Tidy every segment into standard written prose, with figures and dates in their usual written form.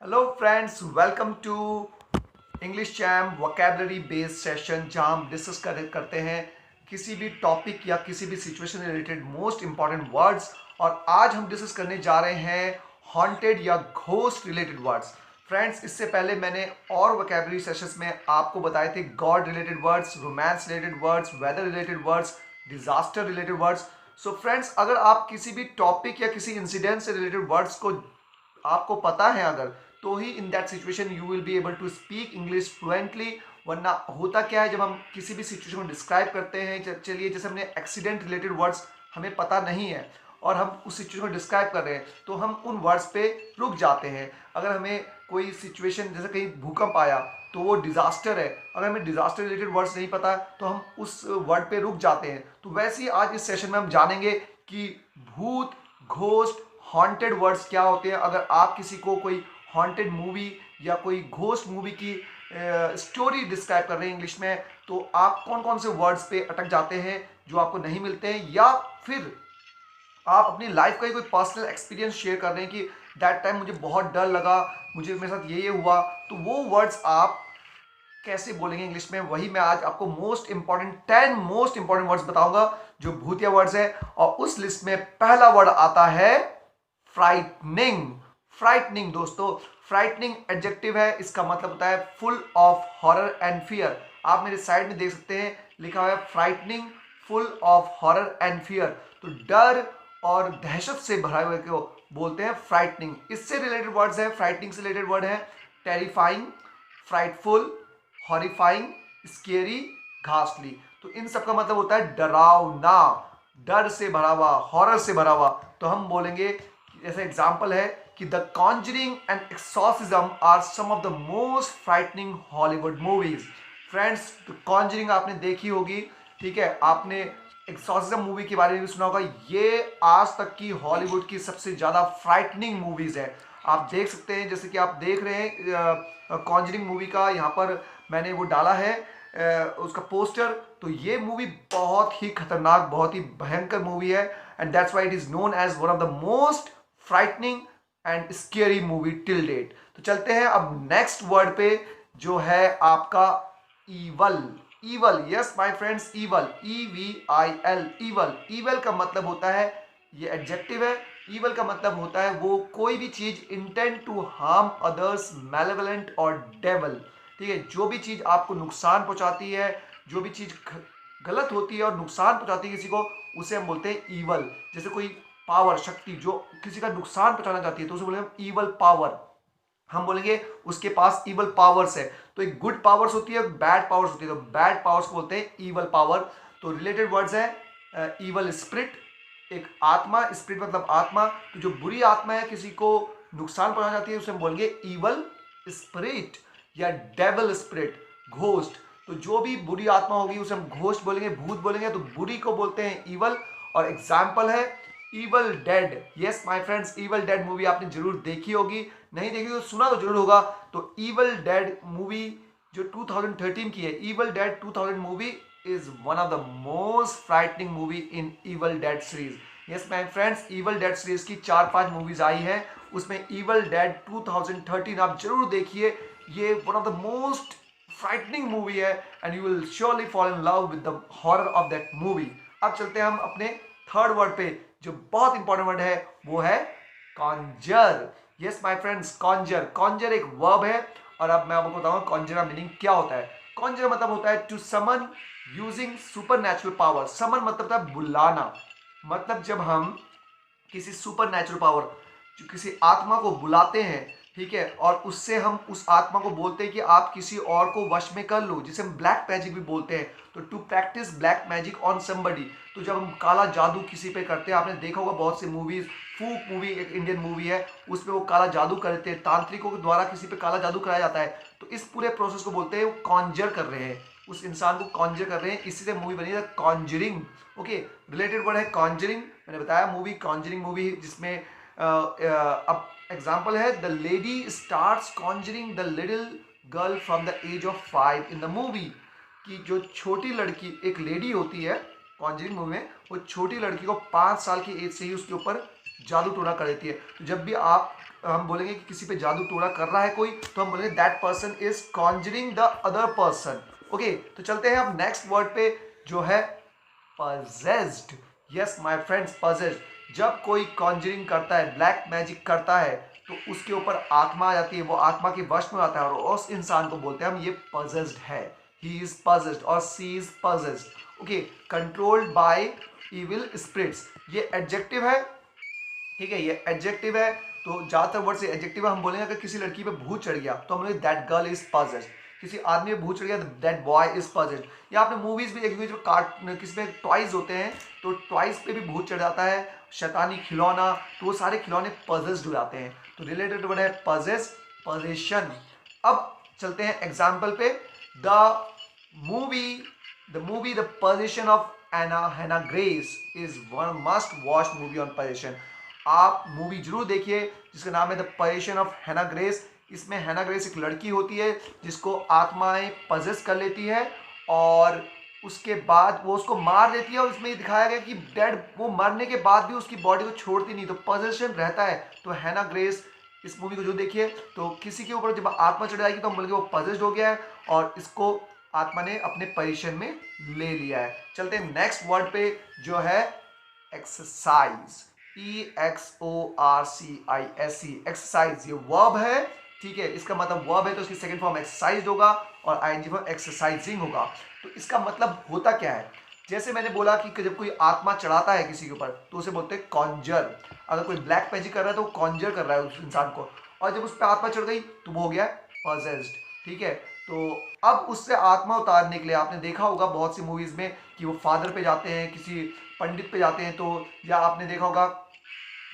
Hello friends, welcome to English champ vocabulary based session जहां हम discuss करते हैं किसी भी टॉपिक या किसी भी सिचुएशन से रिलेटेड मोस्ट इंपॉर्टेंट वर्ड्स। और आज हम डिस्कस करने जा रहे हैं हॉन्टेड या घोस्ट रिलेटेड वर्ड्स। फ्रेंड्स, इससे पहले मैंने और वोकेबलरी सेशंस में आपको बताए थे god related words, romance related words, weather related words, disaster related words. So friends, अगर आप किसी भी टॉपिक या किसी इंसिडेंट से रिलेटेड वर्ड्स को आपको पता है अगर, तो ही in that situation you will be able to speak English fluently. वरना होता क्या है, जब हम किसी भी सिचुएशन को डिस्क्राइब करते हैं, चलिए जैसे हमने एक्सीडेंट रिलेटेड वर्ड्स हमें पता नहीं है और हम उस सिचुएशन को डिस्क्राइब कर रहे हैं, तो हम उन वर्ड्स पे रुक जाते हैं। अगर हमें कोई सिचुएशन जैसे कहीं भूकंप आया तो वो डिजास्टर है, अगर हमें डिजास्टर रिलेटेड वर्ड्स नहीं पता तो हम उस वर्ड पे रुक जाते हैं। तो वैसे ही आज इस सेशन में हम जानेंगे कि भूत, घोस्ट, हॉन्टेड वर्ड्स क्या होते हैं। अगर आप किसी को कोई हॉन्टेड मूवी या कोई घोस्ट मूवी की स्टोरी डिस्क्राइब कर रहे हैं इंग्लिश में, तो आप कौन कौन से वर्ड्स पे अटक जाते हैं जो आपको नहीं मिलते हैं, या फिर आप अपनी लाइफ का ही कोई पर्सनल एक्सपीरियंस शेयर कर रहे हैं कि दैट टाइम मुझे बहुत डर लगा, मुझे मेरे साथ ये हुआ, तो वो वर्ड्स आप कैसे बोलेंगे इंग्लिश में, वही मैं आज आपको most important 10 most important words बताऊंगा जो भूतिया वर्ड्स है। और उस लिस्ट में पहला वर्ड आता है फ्राइटनिंग। फ्राइटनिंग दोस्तों, फ्राइटनिंग एडजेक्टिव है, इसका मतलब होता है full of horror and fear. आप मेरे साइड में देख सकते हैं लिखा हुआ है frightening, full of horror and fear. तो डर और दहशत से भरा हुए को बोलते हैं फ्राइटनिंग। इससे रिलेटेड वर्ड्स है, फ्राइटनिंग से रिलेटेड वर्ड है टेरिफाइंग, फ्राइटफुल, हॉरिफाइंग, स्केरी, घासली। तो इन सब का मतलब होता है डरावना, डर से भरा हुआ, हॉरर से भरा हुआ। तो हम बोलेंगे, जैसे एग्जांपल है कि the Conjuring and exorcism are some of the most frightening Hollywood movies. Friends, the Conjuring आपने देखी होगी, ठीक है, आपने एक्सॉर्सिज्म मूवी के बारे में भी सुना होगा। ये आज तक की हॉलीवुड की सबसे ज्यादा फ्राइटनिंग मूवीज है। आप देख सकते हैं, जैसे कि आप देख रहे हैं कॉन्जरिंग मूवी का, यहाँ पर मैंने वो डाला है उसका पोस्टर। तो ये मूवी बहुत ही खतरनाक, बहुत ही भयंकर मूवी है, and that's why it is known as one of the most frightening and scary movie till date. तो चलते हैं अब नेक्स्ट वर्ड पे, जो है आपका evil. Evil, yes my friends, evil, EVIL, evil. Evil का मतलब होता है, ये एडजेक्टिव है, ईवल का मतलब होता है वो कोई भी चीज इंटेंड टू हार्म अदर्स, मैलेवलेंट और डेवल। ठीक है, जो भी चीज आपको नुकसान पहुंचाती है, जो भी चीज गलत होती है और नुकसान पहुंचाती है किसी को, उसे हम बोलते हैं ईवल। जैसे कोई पावर, शक्ति जो किसी का नुकसान पहुंचाना चाहती है, तो उसे बोलेंगे ईवल पावर। हम बोलेंगे उसके पास ईवल पावर्स है। तो एक गुड पावर्स होती है, बैड पावर्स होती है, तो बैड पावर्स को बोलते हैं ईवल पावर। तो रिलेटेड वर्ड्स है ईवल स्पिरिट, एक आत्मा, स्पिरिट मतलब आत्मा। तो जो बुरी आत्मा है, किसी को नुकसान पहुंचाना चाहती है, उसे हम बोलेंगे ईवल स्पिरिट या डेविल स्पिरिट, घोस्ट। तो जो भी बुरी आत्मा होगी उसे हम घोस्ट बोलेंगे, भूत बोलेंगे। तो बुरी को बोलते हैं ईवल। और एग्जाम्पल है evil dead. Yes my friends, evil dead movie आपने जरूर देखी होगी, नहीं देखी तो सुना तो जरूर होगा। तो ईवल डेड मूवी जो 2013 की है, evil dead 2000 movie is one of the most frightening movie in evil dead series. Yes my friends, evil dead series की 4-5 मूवीज आई हैं, उसमें ईवल डेड 2013 आप जरूर देखिए। ये one of the most frightening movie है, and you will surely fall in love with the horror of that movie. अब चलते हैं हम अपने थर्ड वर्ड पे, जो बहुत इंपॉर्टेंट वर्ड है, वो है conjure. Yes my friends, conjure. Conjure एक वर्ब है, और अब मैं आपको बताऊंगा कॉन्जर का मीनिंग क्या होता है। कॉन्जर मतलब होता है to summon using super natural power. Summon मतलब होता है बुलाना, मतलब जब हम किसी सुपर नेचुरल पावर, जो किसी आत्मा को बुलाते हैं, ठीक है, और उससे हम उस आत्मा को बोलते हैं कि आप किसी और को वश में कर लो, जिसे हम ब्लैक मैजिक भी बोलते हैं। तो to practice black magic on somebody. तो जब हम काला जादू किसी पे करते हैं, आपने देखा होगा बहुत सी मूवीज, फूक मूवी एक इंडियन मूवी है, उसमें वो काला जादू करते हैं, तांत्रिकों के द्वारा किसी पे काला जादू कराया जाता है। तो इस पूरे प्रोसेस को बोलते हैं वो कॉन्जर कर रहे हैं, उस इंसान को कॉन्जर कर रहे हैं, इसी से मूवी बनी है कॉन्जरिंग। ओके, रिलेटेड वर्ड है कॉन्जरिंग, मैंने बताया मूवी कॉन्जरिंग मूवी, जिसमें अब एग्जाम्पल है the lady starts conjuring the little girl from the age of 5 in the movie. कि जो छोटी लड़की, एक लेडी होती है कॉन्जरिंग मूवी में, वो छोटी लड़की को 5 साल की एज से ही उसके ऊपर जादू टोना कर देती है। तो जब भी आप हम बोलेंगे कि किसी पे जादू टोना कर रहा है कोई, तो हम बोलेंगे that person is Conjuring the other person. Okay, तो चलते हैं अब नेक्स्ट वर्ड पे जो है possessed। Yes my friends, possessed। जब कोई कॉन्जरिंग करता है, ब्लैक मैजिक करता है, तो उसके ऊपर आत्मा आ जाती है, वो आत्मा के वश में आता है और उस इंसान को बोलते हैं हम ये possessed है, he is possessed और she is possessed। Okay, controlled by evil spirits, ये एडजेक्टिव है, ठीक है, ये एडजेक्टिव है। तो ज्यादातर वर्ड से एडजेक्टिव है। हम बोलेंगे अगर किसी लड़की पे भूत चढ़ गया तो हम बोलेंगे दैट गर्ल इज possessed। किसी आदमी पे भूत चढ़ गया तो दैट बॉय इज possessed। या आपने मूवीज भी देखी होगी जो किसी में टॉयज होते हैं, तो टॉयज पे भी भूत चढ़ जाता है, शैतानी खिलौना, तो वो सारे खिलौने possessed हो जाते हैं। तो रिलेटेड वर्ड है possess, possession। अब चलते हैं एग्जाम्पल पे। The possession of Hannah Grace is one must watch movie on possession। आप मूवी जरूर देखिए जिसका नाम है द पोजीशन ऑफ हैना ग्रेस। इसमें हैना ग्रेस एक लड़की होती है जिसको आत्माएं पजेस कर लेती है और उसके बाद वो उसको मार देती है। और इसमें ये दिखाया गया कि डेड, वो मरने के बाद भी उसकी बॉडी को छोड़ती नहीं, तो पोजेशन रहता है। तो हैना ग्रेस इस मूवी को जो देखिए, तो किसी के ऊपर जब आत्मा चढ़ जाएगी तो हम बोलेंगे वो पजेस्ड हो गया है और इसको आत्मा ने अपने पोजीशन में ले लिया है। चलते हैं नेक्स्ट वर्ड पे जो है एक्सरसाइज, EXORCISE, एक्सरसाइज। ये वर्ब है, ठीक है, इसका मतलब वर्ब है तो इसकी सेकंड फॉर्म एक्सरसाइज होगा और आईएनजी फॉर्म एक्सरसाइजिंग होगा। तो इसका मतलब होता क्या है, जैसे मैंने बोला कि जब कोई आत्मा चढ़ाता है किसी के ऊपर तो उसे बोलते हैं कॉन्जर। अगर कोई ब्लैक मैजिक कर रहा है तो कॉन्जर कर रहा है उस इंसान को, और जब उस पर आत्मा चढ़ गई तो वो हो गया पॉजेस्ड, ठीक है। तो अब उससे आत्मा उतारने के लिए आपने देखा होगा बहुत सी मूवीज में कि वो फादर पे जाते हैं, किसी पंडित पे जाते हैं। तो या आपने देखा होगा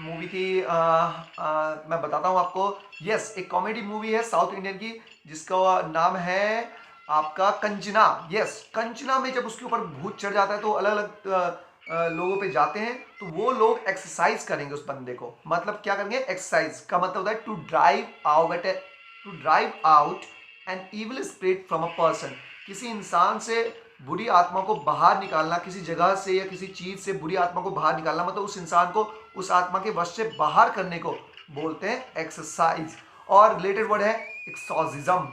मूवी थी मैं बताता हूँ आपको, यस, एक कॉमेडी मूवी है साउथ इंडियन की जिसका नाम है आपका कंचना। यस, कंचना में जब उसके ऊपर भूत चढ़ जाता है तो अलग अलग लोगों पे जाते हैं, तो वो लोग एक्सरसाइज करेंगे उस बंदे को। मतलब क्या करेंगे, एक्सरसाइज का मतलब होता है to drive out an evil spirit from a person. किसी इंसान से बुरी आत्मा को बाहर निकालना, किसी जगह से या किसी चीज से बुरी आत्मा को बाहर निकालना, मतलब उस इंसान को उस आत्मा के वश से बाहर करने को बोलते हैं एक्सरसाइज। और रिलेटेड वर्ड है एक्सॉर्सिज्म,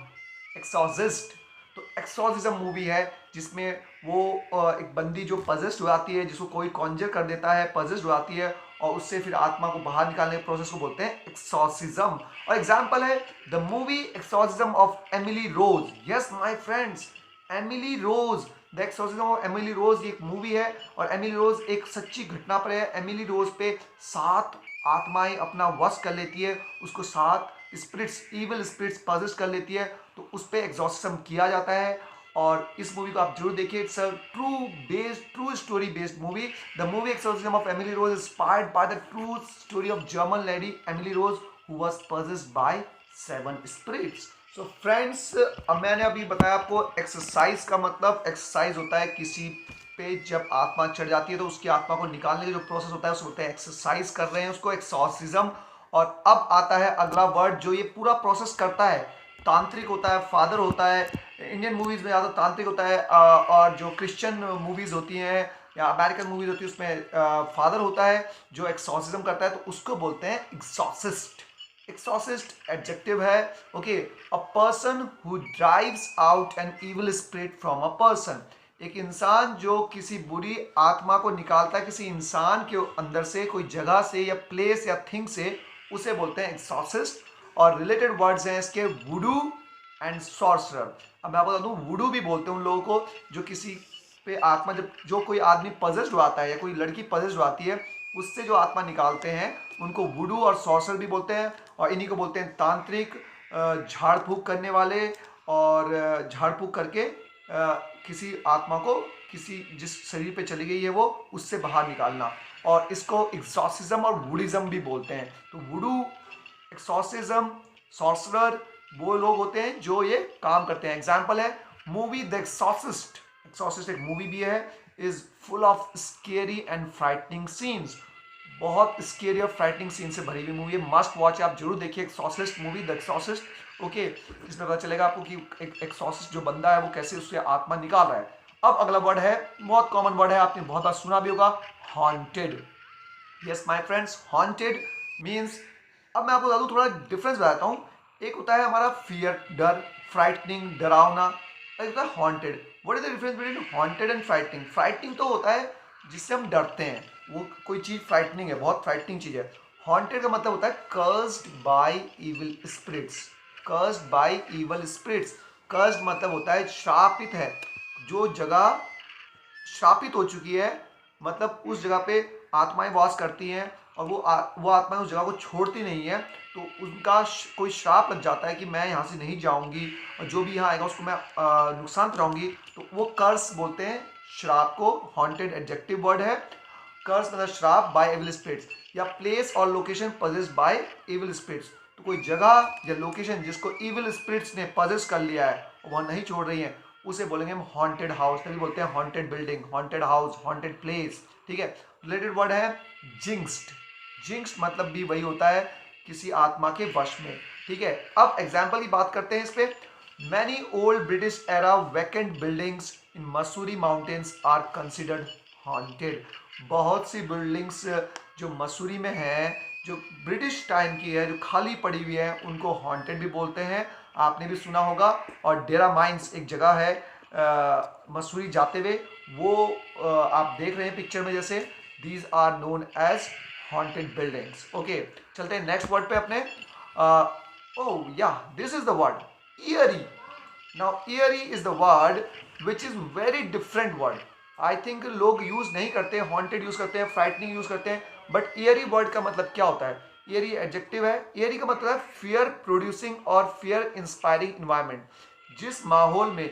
एक्सॉर्सिस्ट। तो एक्सॉर्सिज्म मूवी है जिसमें वो एक बंदी जो पजेस्ड हो जाती है, जिसको कोई कॉन्जर कर देता है, पजेस्ड हो जाती है और उससे फिर आत्मा को बाहर निकालने के प्रोसेस को बोलते हैं एक्सॉर्सिज्म। और एग्जाम्पल है the movie exorcism of Emily Rose. Yes my friends, Emily Rose, the exorcism of Emily Rose एक मूवी है और एमिली रोज एक सच्ची घटना पर है। एमिली रोज पे 7 आत्माएं अपना वश कर लेती है, उसको 7 स्पिरिट्स, इविल स्पिरिट्स पजेस्ट कर लेती है, तो उस पर एक्सॉर्सिज्म किया जाता है। और इस मूवी को आप जरूर देखिए, it's a true story based movie. The movie exorcism of Emily Rose inspired by the true story of German lady Emily Rose who was possessed by 7 spirits. So friends, मैंने अभी बताया आपको एक्सरसाइज का मतलब, एक्सरसाइज होता है किसी पे जब आत्मा चढ़ जाती है तो उसकी आत्मा को निकालने का जो प्रोसेस होता है उसको बोलते हैं एक्सरसाइज कर रहे हैं, उसको एक्सॉर्सिज्म। और अब आता है अगला वर्ड जो ये पूरा प्रोसेस करता है, तांत्रिक होता है, फादर होता है। इंडियन मूवीज में ज़्यादा तांत्रिक होता है और जो क्रिश्चियन मूवीज होती हैं या अमेरिकन मूवीज होती है उसमें फादर होता है जो एक्सॉर्सिज्म करता है, तो उसको बोलते हैं एक्सॉर्सिस्ट। एक्सॉर्सिस्ट एडजेक्टिव है, okay, a person who drives out an evil spirit from a person. एक इंसान जो किसी बुरी आत्मा को निकालता है किसी इंसान के अंदर से, कोई जगह से या प्लेस या थिंग से, उसे बोलते हैं एक्सॉर्सिस्ट। और रिलेटेड वर्ड्स हैं इसके वुडू एंड सॉर्सरर। अब मैं बता दूं, वुडू भी बोलते हैं उन लोगों को जो किसी पे आत्मा, जब जो कोई आदमी पजेस्ड हो आता है या कोई लड़की पजेस्ड हो आती है उससे जो आत्मा निकालते हैं उनको वुडू और सॉर्सर भी बोलते हैं। और इन्हीं को बोलते हैं तांत्रिक, झाड़ फूक करने वाले, और झाड़ फूक करके किसी आत्मा को किसी जिस शरीर पे चली गई है वो उससे बाहर निकालना। और इसको एक्सॉर्सिज्म और वुडिज्म भी बोलते हैं। तो वुडू, एक्सॉर्सिज्म, सॉर्सरर वो लोग होते हैं जो ये काम करते हैं। एग्जाम्पल है मूवी द एक्सॉर्सिस्ट। एक्सॉर्सिस्ट एक मूवी भी है, is full of scary and frightening scenes. बहुत स्केरी और फ्राइटनिंग सीन से भरी हुई मूवी है, मस्ट वॉच है, आप जरूर देखिए exorcist movie, the exorcist. Okay, इसमें पता चलेगा आपको कि एक एक्सॉर्सिस्ट जो बंदा है वो कैसे उससे आत्मा निकाल रहा है। अब अगला वर्ड है, बहुत कॉमन वर्ड है, आपने बहुत बार सुना भी होगा, haunted. Yes my friends, haunted means अब मैं आपको बता दूं, थोड़ा डिफरेंस बताता हूँ। एक होता है हमारा फियर, डर, फ्राइटनिंग, डरावना, एक होता है haunted. What is the difference between haunted and frightening? Frightening तो होता है जिससे हम डरते हैं, वो कोई चीज़ फ्राइटनिंग है, बहुत फ्राइटनिंग चीज़ है। हॉन्टेड का मतलब होता है cursed by evil spirits, cursed by evil spirits. Cursed मतलब होता है श्रापित है, जो जगह श्रापित हो चुकी है, मतलब उस जगह पे आत्माएं वास करती हैं और वो आत्माएं उस जगह को छोड़ती नहीं है, तो उनका कोई श्राप लग जाता है कि मैं यहाँ से नहीं जाऊंगी और जो भी यहाँ आएगा उसको मैं नुकसान कराऊंगी, तो वो कर्स बोलते हैं श्राप को। हॉन्टेड एडजेक्टिव वर्ड है। कर्स मतलब श्राप बाय एविल स्पिरिट्स, या प्लेस और location possessed by evil spirits. तो कोई जगह या लोकेशन जिसको इविल स्पिरिट्स ने पजेस कर लिया है और वह नहीं छोड़ रही है, उसे बोलेंगे हम हॉन्टेड हाउस। तभी बोलते हैं haunted building, haunted house, haunted place. ठीक है। रिलेटेड वर्ड है जिंक्स्ड। जिंक्स्ड मतलब भी वही होता है किसी आत्मा के वश में। ठीक है। अब एग्जाम्पल की बात करते हैं इस पे। Many old British era vacant buildings in Mussoorie mountains are considered haunted. बहुत सी बिल्डिंग्स जो मसूरी में हैं, जो ब्रिटिश टाइम की है, जो खाली पड़ी हुई है, उनको हॉन्टेड भी बोलते हैं। आपने भी सुना होगा। और डेरा माइंस एक जगह है मसूरी जाते हुए, वो आप देख रहे हैं पिक्चर में जैसे, these are known as haunted buildings. Okay, चलते हैं नेक्स्ट वर्ड पे अपने। Oh yeah, this is the word eerie. Now eerie is the word which is very different word. I think लोग यूज नहीं करते, हॉन्टेड यूज करते हैं, frightening use करते हैं, बट ईयरी वर्ड का मतलब क्या होता है? ईयरी एडजेक्टिव है। ईयरी का मतलब है फियर प्रोड्यूसिंग और फियर इंस्पायरिंग इन्वायरमेंट। जिस माहौल में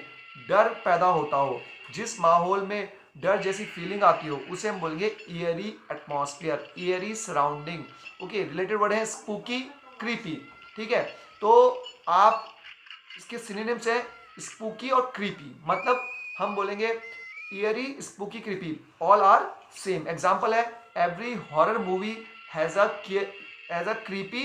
डर पैदा होता हो, जिस माहौल में डर जैसी फीलिंग आती हो, उसे हम बोलेंगे eerie atmosphere, eerie surrounding. Okay, related word है स्पूकी, क्रीपी। ठीक है। तो आप इसके सिनोनिम्स है स्पूकी और क्रीपी, मतलब हम बोलेंगे eerie, spooky, creepy, all are same. Example है every horror movie has a creepy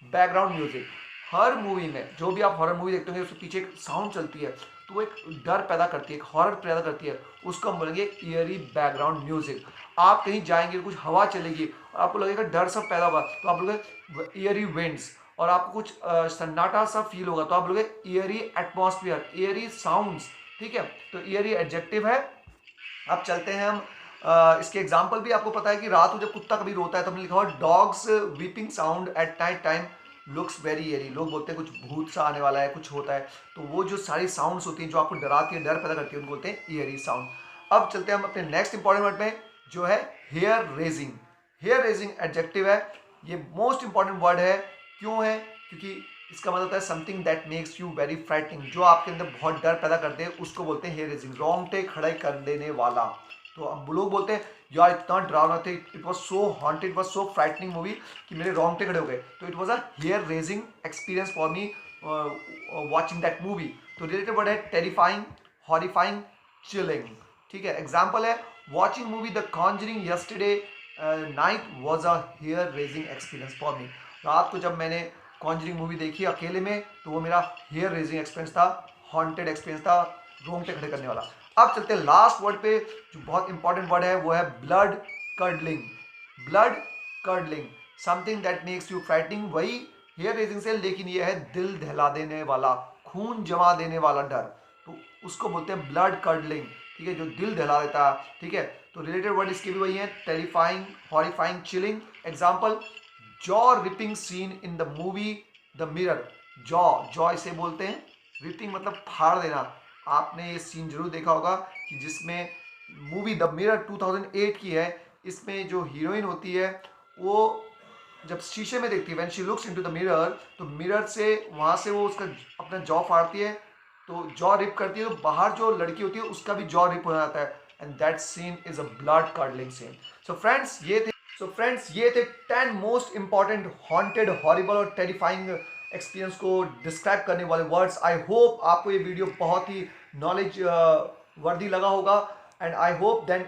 background music. हर मूवी में, जो भी आप हॉरर मूवी देखते होंगे, उसके पीछे एक साउंड चलती है, तो वो एक डर पैदा करती है, एक हॉरर पैदा करती है, उसको हम बोलेंगे ईयरी बैकग्राउंड म्यूजिक। आप कहीं जाएंगे, कुछ हवा चलेगी और आपको लगेगा डर सब पैदा हुआ, तो आप बोलोगे ईयरी विंड्स। और आपको कुछ सन्नाटा सा फील होगा, तो आप बोलोगे ईयरी एटमॉस्फेयर, ईयरी साउंड्स। ठीक है। तो ईयरी एडजेक्टिव है। अब चलते हैं हम इसके एग्जाम्पल भी। आपको पता है कि रात को जब कुत्ता कभी रोता है तो हमने लिखा हुआ dogs weeping sound at night time looks very eerie. लोग बोलते हैं कुछ भूत सा आने वाला है, कुछ होता है, तो वो जो सारी साउंड्स होती हैं जो आपको डराती है, डर पैदा करती है, उनको बोलते हैं ईयरी साउंड। अब चलते हैं हम अपने नेक्स्ट इंपॉर्टेंट वर्ड में, जो है hair raising. Hair raising adjective है। ये मोस्ट इंपॉर्टेंट वर्ड है। क्यों है? क्योंकि इसका मतलब होता है something that makes you very frightening, जो आपके अंदर बहुत डर पैदा करते हैं, उसको बोलते हैं हेयर रेजिंग, रोंगटे खड़े कर देने वाला। तो अब लोग बोलते हैं यार इतना डरावना थे, it was so haunted, it was so frightening movie कि मेरे रोंगटे खड़े हो गए। तो it was a hair raising experience for me watching that movie. तो रिलेटेड वर्ड है टेरिफाइंग, हॉरिफाइंग, चिलिंग। ठीक है। एग्जाम्पल है watching movie the conjuring yesterday night was a hair raising experience for me. रात को जब मैंने कॉन्जरिंग मूवी देखी अकेले में, तो वो मेरा हेयर रेजिंग एक्सपीरियंस था, हॉन्टेड एक्सपीरियंस था, रोंगटे खड़े करने वाला। अब चलते हैं लास्ट वर्ड पे, जो बहुत इंपॉर्टेंट वर्ड है, वो है blood curdling. Blood curdling, something that makes you frightening, वही हेयर रेजिंग से, लेकिन ये है दिल दहला देने वाला, खून जमा देने वाला डर, तो उसको बोलते हैं ब्लड कर्डलिंग। ठीक है, जो दिल दहला देता है। ठीक है। तो रिलेटेड वर्ड इसके भी वही है, terrifying, horrifying, chilling. Example jaw ripping seen in the movie the mirror. Jaw, jaw इसे बोलते हैं, रिपिंग मतलब फाड़ देना। आपने ये सीन जरूर देखा होगा कि जिसमें मूवी द मिरर 2008 की है, इसमें जो हीरोइन होती है, वो जब शीशे में देखती है, when she looks into the mirror, तो मिरर से वहाँ से वो उसका अपना जॉ फाड़ती है, तो जॉ रिप करती है, तो बाहर जो लड़की होती है उसका भी जॉ रिप हो जाता है, and that scene is a blood curdling scene. So friends ये थे 10 मोस्ट इंपॉर्टेंट हॉन्टेड, हॉरिबल और टेरिफाइंग एक्सपीरियंस को डिस्क्राइब करने वाले वर्ड्स। आई होप आपको ये वीडियो बहुत ही नॉलेज वर्दी लगा होगा, and I hope then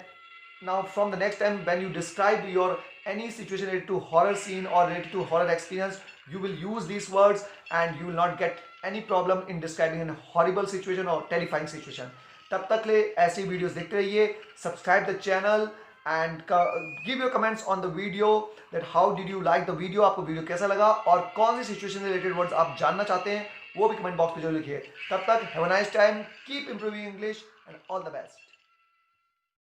now from the next time when you describe your any situation related to horror scene or related to horror experience, you will use these words and you will not get any problem in describing a horrible situation or terrifying situation. तब तक ले ऐसी videos देखते रहिए, subscribe the channel and give your comments on the video that how did you like the video, आपको video कैसा लगा और कौन सी सिचुएशन से रिलेटेड वर्ड्स आप जानना चाहते हैं वो भी कमेंट बॉक्स में जरूर लिखिए। तब तक have a nice time, keep improving English and all the best.